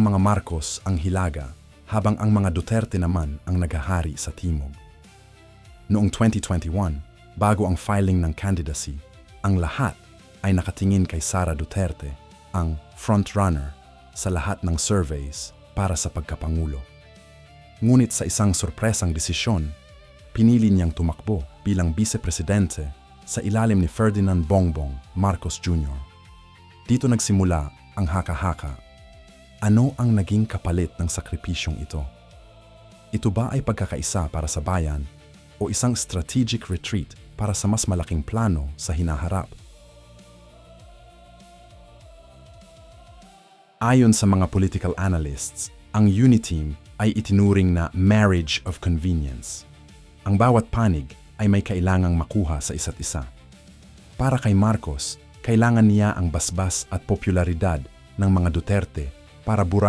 mga Marcos ang hilaga habang ang mga Duterte naman ang naghahari sa timog. Noong 2021, bago ang filing ng candidacy, ang lahat ay nakatingin kay Sara Duterte, ang frontrunner sa lahat ng surveys para sa pagkapangulo. Ngunit sa isang sorpresang desisyon, pinili niyang tumakbo bilang vice-presidente sa ilalim ni Ferdinand Bongbong Marcos Jr. Dito nagsimula ang haka-haka. Ano ang naging kapalit ng sakripisyong ito? Ito ba ay pagkakaisa para sa bayan o isang strategic retreat para sa mas malaking plano sa hinaharap? Ayon sa mga political analysts, ang Uniteam ay itinuring na marriage of convenience. Ang bawat panig ay may kailangang makuha sa isa't isa. Para kay Marcos, kailangan niya ang basbas at popularidad ng mga Duterte para burahin